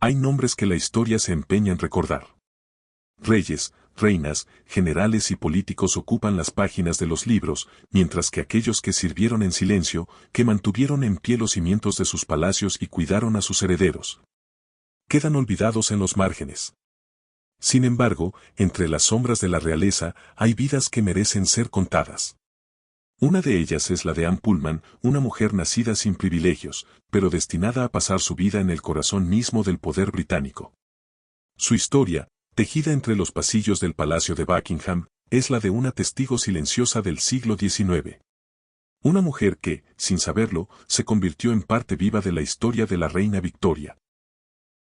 Hay nombres que la historia se empeña en recordar. Reyes, reinas, generales y políticos ocupan las páginas de los libros, mientras que aquellos que sirvieron en silencio, que mantuvieron en pie los cimientos de sus palacios y cuidaron a sus herederos, quedan olvidados en los márgenes. Sin embargo, entre las sombras de la realeza hay vidas que merecen ser contadas. Una de ellas es la de Anne Pullman, una mujer nacida sin privilegios, pero destinada a pasar su vida en el corazón mismo del poder británico. Su historia, tejida entre los pasillos del Palacio de Buckingham, es la de una testigo silenciosa del siglo XIX. Una mujer que, sin saberlo, se convirtió en parte viva de la historia de la reina Victoria.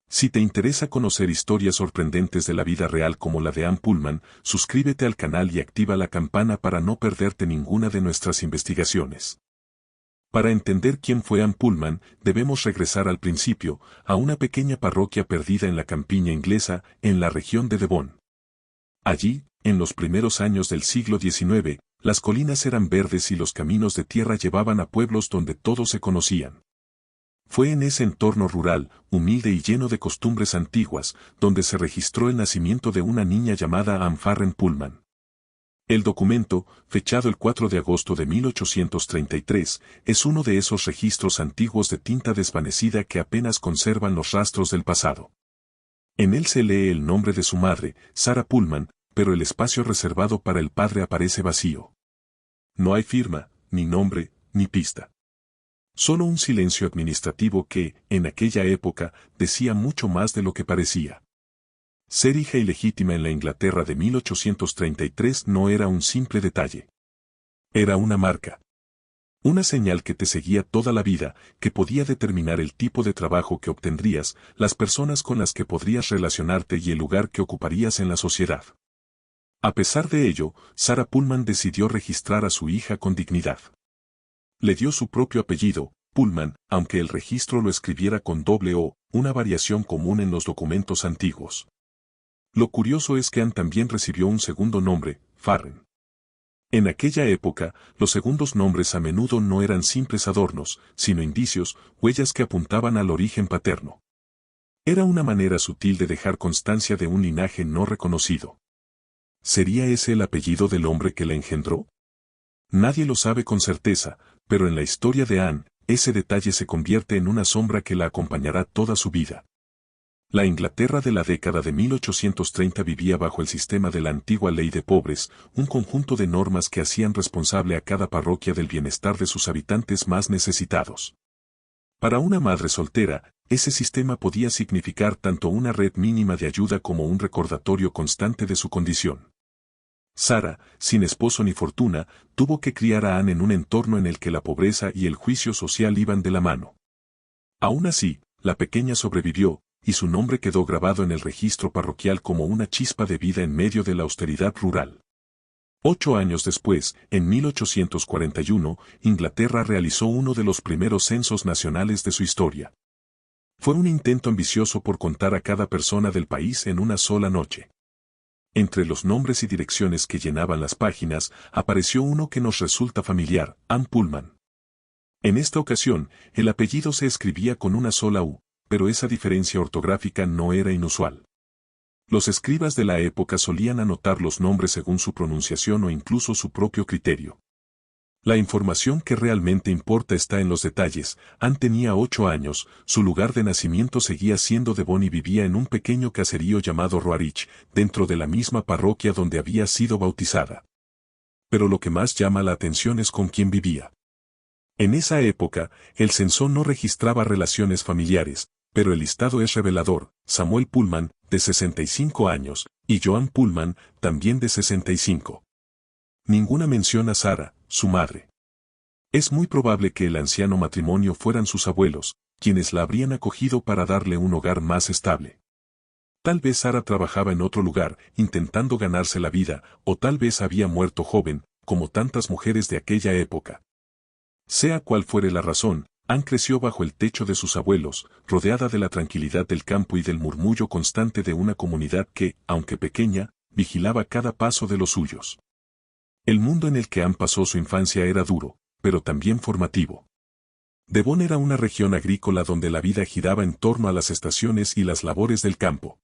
Si te interesa conocer historias sorprendentes de la vida real como la de Anne Pullman, suscríbete al canal y activa la campana para no perderte ninguna de nuestras investigaciones. Para entender quién fue Anne Pullman, debemos regresar al principio, a una pequeña parroquia perdida en la campiña inglesa, en la región de Devon. Allí, en los primeros años del siglo XIX, las colinas eran verdes y los caminos de tierra llevaban a pueblos donde todos se conocían. Fue en ese entorno rural, humilde y lleno de costumbres antiguas, donde se registró el nacimiento de una niña llamada Anne Farren Pullman. El documento, fechado el 4 de agosto de 1833, es uno de esos registros antiguos de tinta desvanecida que apenas conservan los rastros del pasado. En él se lee el nombre de su madre, Sarah Pullman, pero el espacio reservado para el padre aparece vacío. No hay firma, ni nombre, ni pista. Solo un silencio administrativo que, en aquella época, decía mucho más de lo que parecía. Ser hija ilegítima en la Inglaterra de 1833 no era un simple detalle. Era una marca. Una señal que te seguía toda la vida, que podía determinar el tipo de trabajo que obtendrías, las personas con las que podrías relacionarte y el lugar que ocuparías en la sociedad. A pesar de ello, Sarah Pullman decidió registrar a su hija con dignidad. Le dio su propio apellido, Pullman, aunque el registro lo escribiera con doble O, una variación común en los documentos antiguos. Lo curioso es que Anne también recibió un segundo nombre, Farren. En aquella época, los segundos nombres a menudo no eran simples adornos, sino indicios, huellas que apuntaban al origen paterno. Era una manera sutil de dejar constancia de un linaje no reconocido. ¿Sería ese el apellido del hombre que la engendró? Nadie lo sabe con certeza, pero en la historia de Anne, ese detalle se convierte en una sombra que la acompañará toda su vida. La Inglaterra de la década de 1830 vivía bajo el sistema de la antigua ley de pobres, un conjunto de normas que hacían responsable a cada parroquia del bienestar de sus habitantes más necesitados. Para una madre soltera, ese sistema podía significar tanto una red mínima de ayuda como un recordatorio constante de su condición. Sarah, sin esposo ni fortuna, tuvo que criar a Anne en un entorno en el que la pobreza y el juicio social iban de la mano. Aún así, la pequeña sobrevivió, y su nombre quedó grabado en el registro parroquial como una chispa de vida en medio de la austeridad rural. 8 años después, en 1841, Inglaterra realizó uno de los primeros censos nacionales de su historia. Fue un intento ambicioso por contar a cada persona del país en una sola noche. Entre los nombres y direcciones que llenaban las páginas, apareció uno que nos resulta familiar, Anne Pullman. En esta ocasión, el apellido se escribía con una sola U, pero esa diferencia ortográfica no era inusual. Los escribas de la época solían anotar los nombres según su pronunciación o incluso su propio criterio. La información que realmente importa está en los detalles. Anne tenía 8 años, su lugar de nacimiento seguía siendo Devon y vivía en un pequeño caserío llamado Roarich, dentro de la misma parroquia donde había sido bautizada. Pero lo que más llama la atención es con quién vivía. En esa época, el censo no registraba relaciones familiares, pero el listado es revelador: Samuel Pullman, de 65 años, y Joan Pullman, también de 65. Ninguna mención a Sarah, su madre. Es muy probable que el anciano matrimonio fueran sus abuelos, quienes la habrían acogido para darle un hogar más estable. Tal vez Sarah trabajaba en otro lugar, intentando ganarse la vida, o tal vez había muerto joven, como tantas mujeres de aquella época. Sea cual fuere la razón, Anne creció bajo el techo de sus abuelos, rodeada de la tranquilidad del campo y del murmullo constante de una comunidad que, aunque pequeña, vigilaba cada paso de los suyos. El mundo en el que Anne pasó su infancia era duro, pero también formativo. Devon era una región agrícola donde la vida giraba en torno a las estaciones y las labores del campo.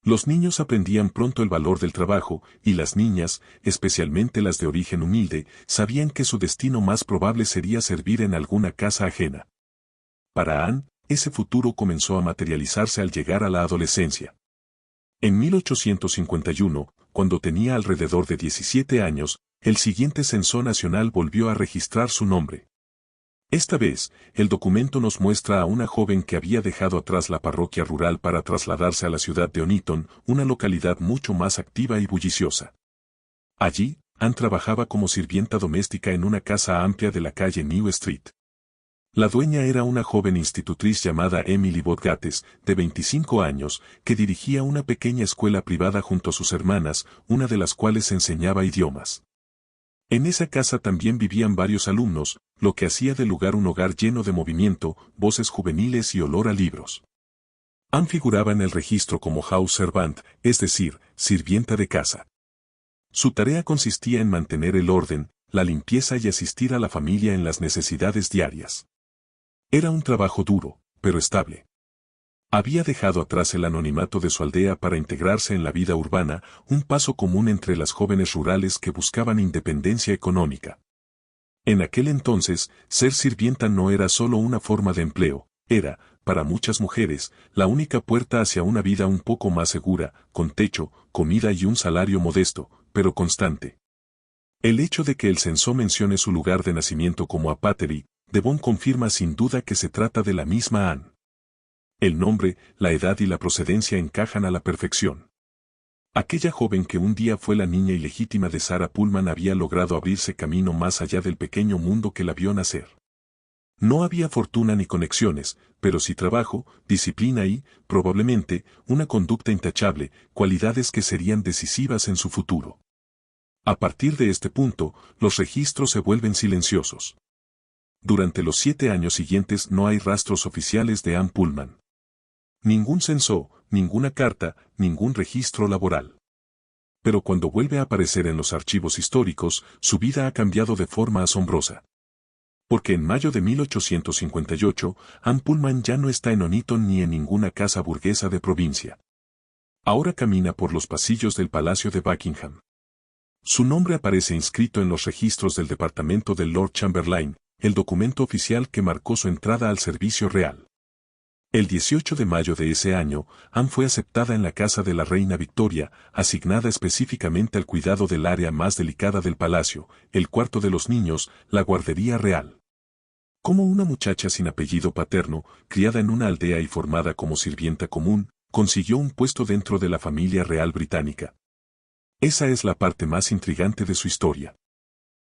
Los niños aprendían pronto el valor del trabajo, y las niñas, especialmente las de origen humilde, sabían que su destino más probable sería servir en alguna casa ajena. Para Anne, ese futuro comenzó a materializarse al llegar a la adolescencia. En 1851, cuando tenía alrededor de 17 años, el siguiente censo nacional volvió a registrar su nombre. Esta vez, el documento nos muestra a una joven que había dejado atrás la parroquia rural para trasladarse a la ciudad de Oniton, una localidad mucho más activa y bulliciosa. Allí, Anne trabajaba como sirvienta doméstica en una casa amplia de la calle New Street. La dueña era una joven institutriz llamada Emily Bodgates, de 25 años, que dirigía una pequeña escuela privada junto a sus hermanas, una de las cuales enseñaba idiomas. En esa casa también vivían varios alumnos, lo que hacía del lugar un hogar lleno de movimiento, voces juveniles y olor a libros. Anne figuraba en el registro como house servant, es decir, sirvienta de casa. Su tarea consistía en mantener el orden, la limpieza y asistir a la familia en las necesidades diarias. Era un trabajo duro, pero estable. Había dejado atrás el anonimato de su aldea para integrarse en la vida urbana, un paso común entre las jóvenes rurales que buscaban independencia económica. En aquel entonces, ser sirvienta no era solo una forma de empleo, era, para muchas mujeres, la única puerta hacia una vida un poco más segura, con techo, comida y un salario modesto, pero constante. El hecho de que el censo mencione su lugar de nacimiento como Apateri, Devon confirma sin duda que se trata de la misma Anne. El nombre, la edad y la procedencia encajan a la perfección. Aquella joven que un día fue la niña ilegítima de Sarah Pullman había logrado abrirse camino más allá del pequeño mundo que la vio nacer. No había fortuna ni conexiones, pero sí trabajo, disciplina y, probablemente, una conducta intachable, cualidades que serían decisivas en su futuro. A partir de este punto, los registros se vuelven silenciosos. Durante los 7 años siguientes no hay rastros oficiales de Anne Pullman. Ningún censo, ninguna carta, ningún registro laboral. Pero cuando vuelve a aparecer en los archivos históricos, su vida ha cambiado de forma asombrosa. Porque en mayo de 1858, Anne Pullman ya no está en Oniton ni en ninguna casa burguesa de provincia. Ahora camina por los pasillos del Palacio de Buckingham. Su nombre aparece inscrito en los registros del departamento del Lord Chamberlain, el documento oficial que marcó su entrada al servicio real. El 18 de mayo de ese año, Anne fue aceptada en la casa de la reina Victoria, asignada específicamente al cuidado del área más delicada del palacio, el cuarto de los niños, la guardería real. Como una muchacha sin apellido paterno, criada en una aldea y formada como sirvienta común, consiguió un puesto dentro de la familia real británica. Esa es la parte más intrigante de su historia.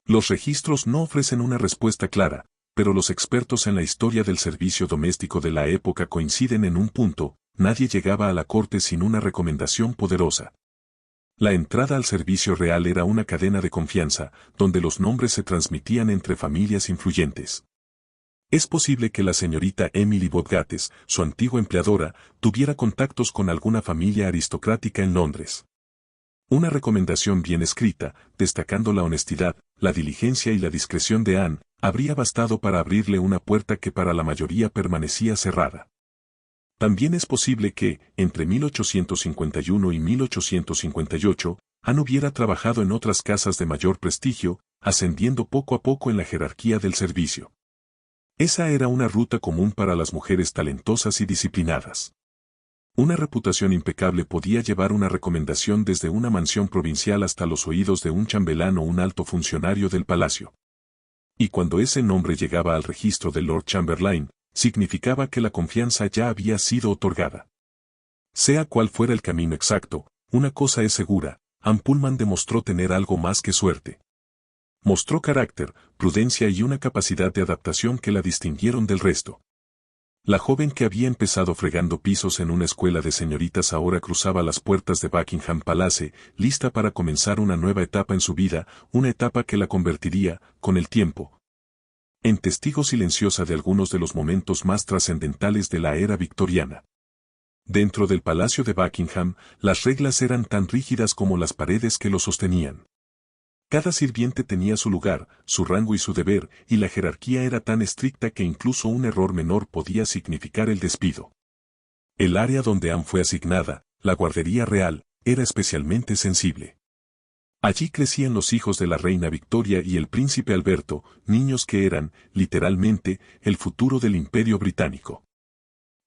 Los registros no ofrecen una respuesta clara, pero los expertos en la historia del servicio doméstico de la época coinciden en un punto: nadie llegaba a la corte sin una recomendación poderosa. La entrada al servicio real era una cadena de confianza, donde los nombres se transmitían entre familias influyentes. Es posible que la señorita Emily Bodgates, su antigua empleadora, tuviera contactos con alguna familia aristocrática en Londres. Una recomendación bien escrita, destacando la honestidad, la diligencia y la discreción de Anne, habría bastado para abrirle una puerta que para la mayoría permanecía cerrada. También es posible que, entre 1851 y 1858, Anne hubiera trabajado en otras casas de mayor prestigio, ascendiendo poco a poco en la jerarquía del servicio. Esa era una ruta común para las mujeres talentosas y disciplinadas. Una reputación impecable podía llevar una recomendación desde una mansión provincial hasta los oídos de un chambelán o un alto funcionario del palacio. Y cuando ese nombre llegaba al registro del Lord Chamberlain, significaba que la confianza ya había sido otorgada. Sea cual fuera el camino exacto, una cosa es segura: Anne Pullman demostró tener algo más que suerte. Mostró carácter, prudencia y una capacidad de adaptación que la distinguieron del resto. La joven que había empezado fregando pisos en una escuela de señoritas ahora cruzaba las puertas de Buckingham Palace, lista para comenzar una nueva etapa en su vida, una etapa que la convertiría, con el tiempo, en testigo silenciosa de algunos de los momentos más trascendentales de la era victoriana. Dentro del Palacio de Buckingham, las reglas eran tan rígidas como las paredes que lo sostenían. Cada sirviente tenía su lugar, su rango y su deber, y la jerarquía era tan estricta que incluso un error menor podía significar el despido. El área donde Anne fue asignada, la guardería real, era especialmente sensible. Allí crecían los hijos de la reina Victoria y el príncipe Alberto, niños que eran, literalmente, el futuro del Imperio Británico.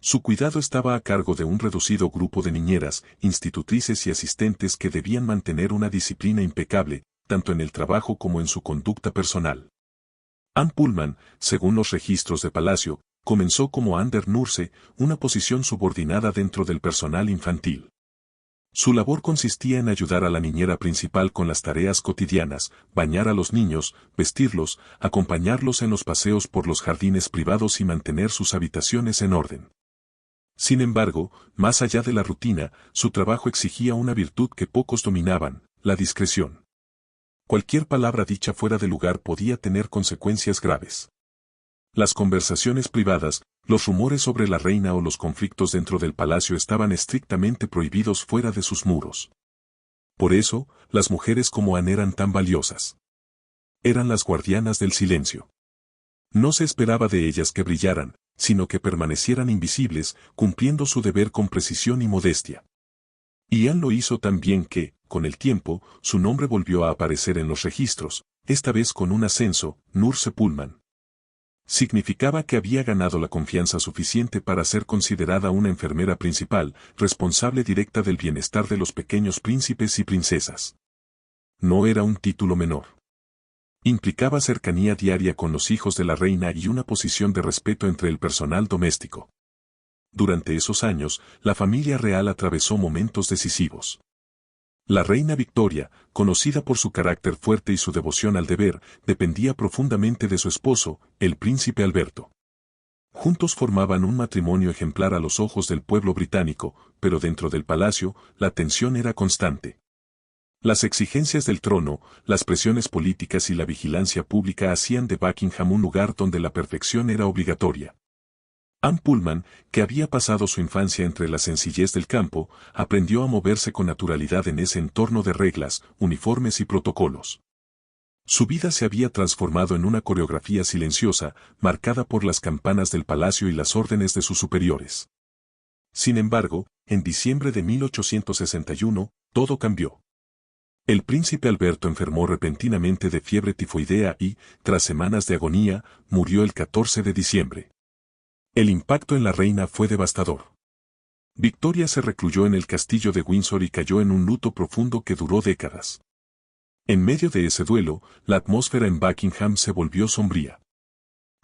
Su cuidado estaba a cargo de un reducido grupo de niñeras, institutrices y asistentes que debían mantener una disciplina impecable, tanto en el trabajo como en su conducta personal. Anne Pullman, según los registros de palacio, comenzó como Under Nurse, una posición subordinada dentro del personal infantil. Su labor consistía en ayudar a la niñera principal con las tareas cotidianas, bañar a los niños, vestirlos, acompañarlos en los paseos por los jardines privados y mantener sus habitaciones en orden. Sin embargo, más allá de la rutina, su trabajo exigía una virtud que pocos dominaban, la discreción. Cualquier palabra dicha fuera de lugar podía tener consecuencias graves. Las conversaciones privadas, los rumores sobre la reina o los conflictos dentro del palacio estaban estrictamente prohibidos fuera de sus muros. Por eso, las mujeres como Anne eran tan valiosas. Eran las guardianas del silencio. No se esperaba de ellas que brillaran, sino que permanecieran invisibles, cumpliendo su deber con precisión y modestia. Y Anne lo hizo tan bien que, con el tiempo, su nombre volvió a aparecer en los registros, esta vez con un ascenso, Nurse Pullman. Significaba que había ganado la confianza suficiente para ser considerada una enfermera principal, responsable directa del bienestar de los pequeños príncipes y princesas. No era un título menor. Implicaba cercanía diaria con los hijos de la reina y una posición de respeto entre el personal doméstico. Durante esos años, la familia real atravesó momentos decisivos. La reina Victoria, conocida por su carácter fuerte y su devoción al deber, dependía profundamente de su esposo, el príncipe Alberto. Juntos formaban un matrimonio ejemplar a los ojos del pueblo británico, pero dentro del palacio, la tensión era constante. Las exigencias del trono, las presiones políticas y la vigilancia pública hacían de Buckingham un lugar donde la perfección era obligatoria. Anne Pullman, que había pasado su infancia entre la sencillez del campo, aprendió a moverse con naturalidad en ese entorno de reglas, uniformes y protocolos. Su vida se había transformado en una coreografía silenciosa, marcada por las campanas del palacio y las órdenes de sus superiores. Sin embargo, en diciembre de 1861, todo cambió. El príncipe Alberto enfermó repentinamente de fiebre tifoidea y, tras semanas de agonía, murió el 14 de diciembre. El impacto en la reina fue devastador. Victoria se recluyó en el castillo de Windsor y cayó en un luto profundo que duró décadas. En medio de ese duelo, la atmósfera en Buckingham se volvió sombría.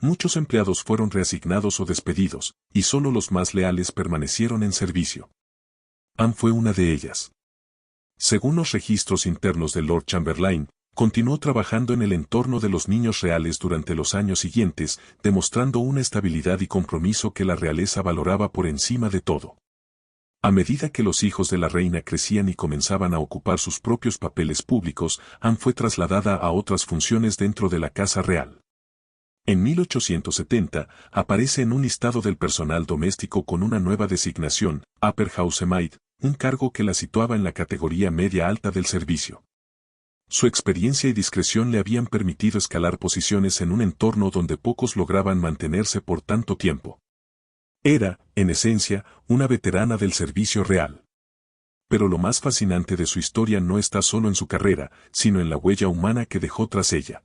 Muchos empleados fueron reasignados o despedidos, y solo los más leales permanecieron en servicio. Anne fue una de ellas. Según los registros internos de Lord Chamberlain, continuó trabajando en el entorno de los niños reales durante los años siguientes, demostrando una estabilidad y compromiso que la realeza valoraba por encima de todo. A medida que los hijos de la reina crecían y comenzaban a ocupar sus propios papeles públicos, Anne fue trasladada a otras funciones dentro de la Casa Real. En 1870, aparece en un listado del personal doméstico con una nueva designación, Upper Housemaid, un cargo que la situaba en la categoría media-alta del servicio. Su experiencia y discreción le habían permitido escalar posiciones en un entorno donde pocos lograban mantenerse por tanto tiempo. Era, en esencia, una veterana del servicio real. Pero lo más fascinante de su historia no está solo en su carrera, sino en la huella humana que dejó tras ella.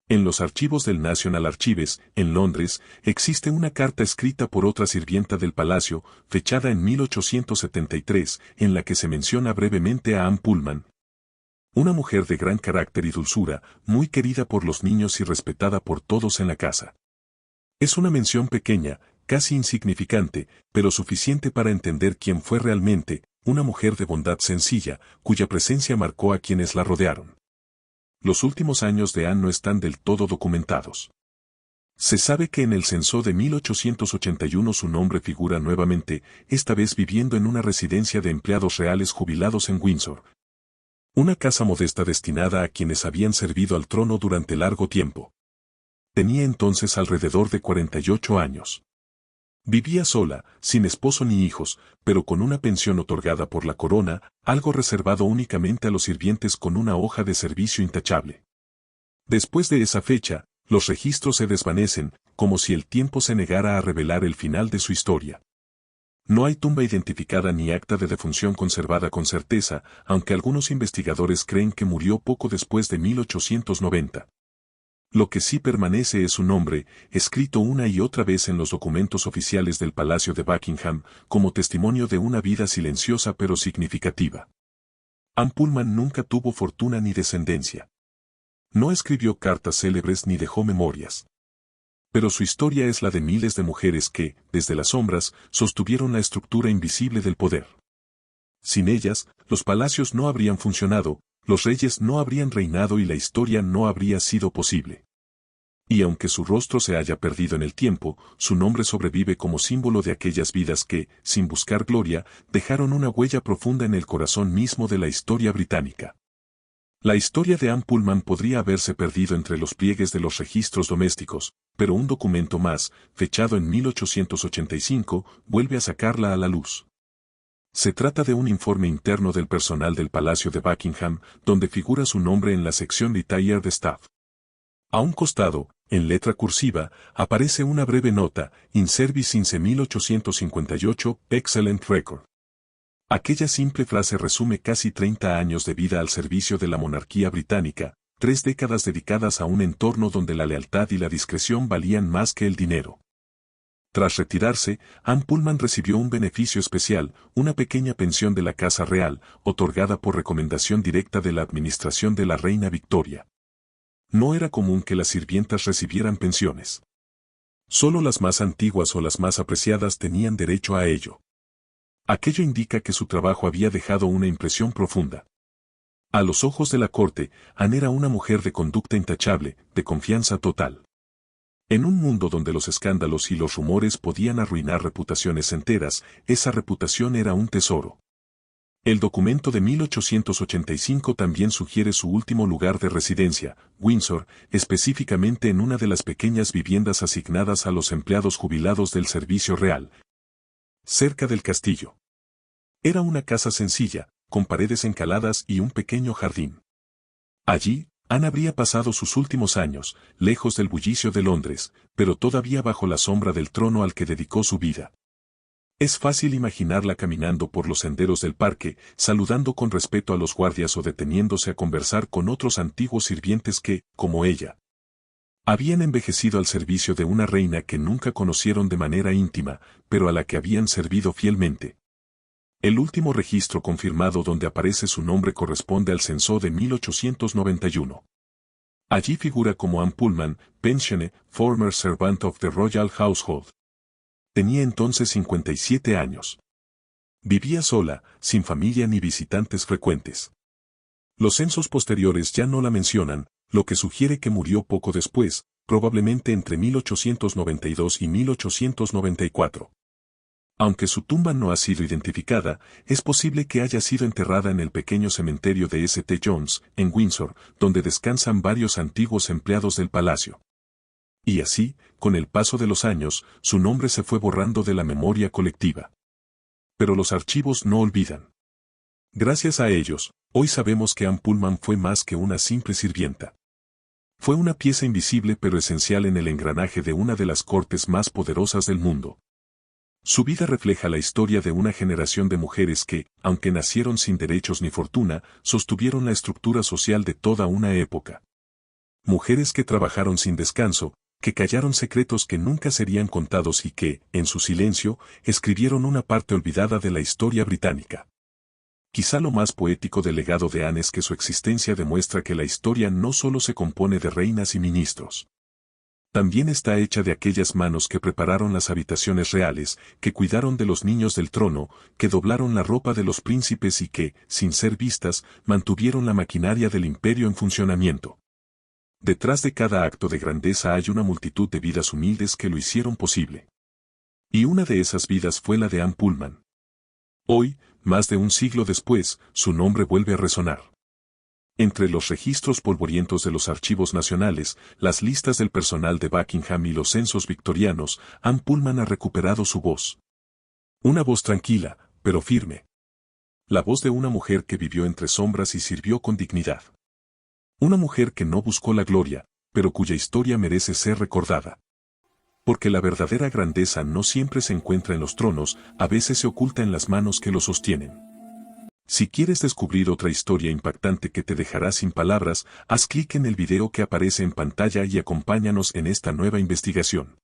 En los archivos del National Archives, en Londres, existe una carta escrita por otra sirvienta del palacio, fechada en 1873, en la que se menciona brevemente a Anne Pullman. Una mujer de gran carácter y dulzura, muy querida por los niños y respetada por todos en la casa. Es una mención pequeña, casi insignificante, pero suficiente para entender quién fue realmente, una mujer de bondad sencilla, cuya presencia marcó a quienes la rodearon. Los últimos años de Anne no están del todo documentados. Se sabe que en el censo de 1881 su nombre figura nuevamente, esta vez viviendo en una residencia de empleados reales jubilados en Windsor. Una casa modesta destinada a quienes habían servido al trono durante largo tiempo. Tenía entonces alrededor de 48 años. Vivía sola, sin esposo ni hijos, pero con una pensión otorgada por la corona, algo reservado únicamente a los sirvientes con una hoja de servicio intachable. Después de esa fecha, los registros se desvanecen, como si el tiempo se negara a revelar el final de su historia. No hay tumba identificada ni acta de defunción conservada con certeza, aunque algunos investigadores creen que murió poco después de 1890. Lo que sí permanece es su nombre, escrito una y otra vez en los documentos oficiales del Palacio de Buckingham, como testimonio de una vida silenciosa pero significativa. Anne Pullman nunca tuvo fortuna ni descendencia. No escribió cartas célebres ni dejó memorias. Pero su historia es la de miles de mujeres que, desde las sombras, sostuvieron la estructura invisible del poder. Sin ellas, los palacios no habrían funcionado, los reyes no habrían reinado y la historia no habría sido posible. Y aunque su rostro se haya perdido en el tiempo, su nombre sobrevive como símbolo de aquellas vidas que, sin buscar gloria, dejaron una huella profunda en el corazón mismo de la historia británica. La historia de Anne Pullman podría haberse perdido entre los pliegues de los registros domésticos, pero un documento más, fechado en 1885, vuelve a sacarla a la luz. Se trata de un informe interno del personal del Palacio de Buckingham, donde figura su nombre en la sección Retired Staff. A un costado, en letra cursiva, aparece una breve nota, In Service since 1858, Excellent Record. Aquella simple frase resume casi 30 años de vida al servicio de la monarquía británica, 3 décadas dedicadas a un entorno donde la lealtad y la discreción valían más que el dinero. Tras retirarse, Anne Pullman recibió un beneficio especial, una pequeña pensión de la Casa Real, otorgada por recomendación directa de la administración de la reina Victoria. No era común que las sirvientas recibieran pensiones. Solo las más antiguas o las más apreciadas tenían derecho a ello. Aquello indica que su trabajo había dejado una impresión profunda. A los ojos de la corte, Anne era una mujer de conducta intachable, de confianza total. En un mundo donde los escándalos y los rumores podían arruinar reputaciones enteras, esa reputación era un tesoro. El documento de 1885 también sugiere su último lugar de residencia, Windsor, específicamente en una de las pequeñas viviendas asignadas a los empleados jubilados del servicio real, cerca del castillo. Era una casa sencilla, con paredes encaladas y un pequeño jardín. Allí, Anne habría pasado sus últimos años, lejos del bullicio de Londres, pero todavía bajo la sombra del trono al que dedicó su vida. Es fácil imaginarla caminando por los senderos del parque, saludando con respeto a los guardias o deteniéndose a conversar con otros antiguos sirvientes que, como ella, habían envejecido al servicio de una reina que nunca conocieron de manera íntima, pero a la que habían servido fielmente. El último registro confirmado donde aparece su nombre corresponde al censo de 1891. Allí figura como Anne Pullman, pensionée, former servant of the Royal Household. Tenía entonces 57 años. Vivía sola, sin familia ni visitantes frecuentes. Los censos posteriores ya no la mencionan, lo que sugiere que murió poco después, probablemente entre 1892 y 1894. Aunque su tumba no ha sido identificada, es posible que haya sido enterrada en el pequeño cementerio de St. John's, en Windsor, donde descansan varios antiguos empleados del palacio. Y así, con el paso de los años, su nombre se fue borrando de la memoria colectiva. Pero los archivos no olvidan. Gracias a ellos, hoy sabemos que Anne Pullman fue más que una simple sirvienta. Fue una pieza invisible pero esencial en el engranaje de una de las cortes más poderosas del mundo. Su vida refleja la historia de una generación de mujeres que, aunque nacieron sin derechos ni fortuna, sostuvieron la estructura social de toda una época. Mujeres que trabajaron sin descanso, que callaron secretos que nunca serían contados y que, en su silencio, escribieron una parte olvidada de la historia británica. Quizá lo más poético del legado de Anne es que su existencia demuestra que la historia no solo se compone de reinas y ministros. También está hecha de aquellas manos que prepararon las habitaciones reales, que cuidaron de los niños del trono, que doblaron la ropa de los príncipes y que, sin ser vistas, mantuvieron la maquinaria del imperio en funcionamiento. Detrás de cada acto de grandeza hay una multitud de vidas humildes que lo hicieron posible. Y una de esas vidas fue la de Anne Pullman. Hoy, más de un siglo después, su nombre vuelve a resonar. Entre los registros polvorientos de los archivos nacionales, las listas del personal de Buckingham y los censos victorianos, Anne Pullman ha recuperado su voz. Una voz tranquila, pero firme. La voz de una mujer que vivió entre sombras y sirvió con dignidad. Una mujer que no buscó la gloria, pero cuya historia merece ser recordada. Porque la verdadera grandeza no siempre se encuentra en los tronos, a veces se oculta en las manos que los sostienen. Si quieres descubrir otra historia impactante que te dejará sin palabras, haz clic en el video que aparece en pantalla y acompáñanos en esta nueva investigación.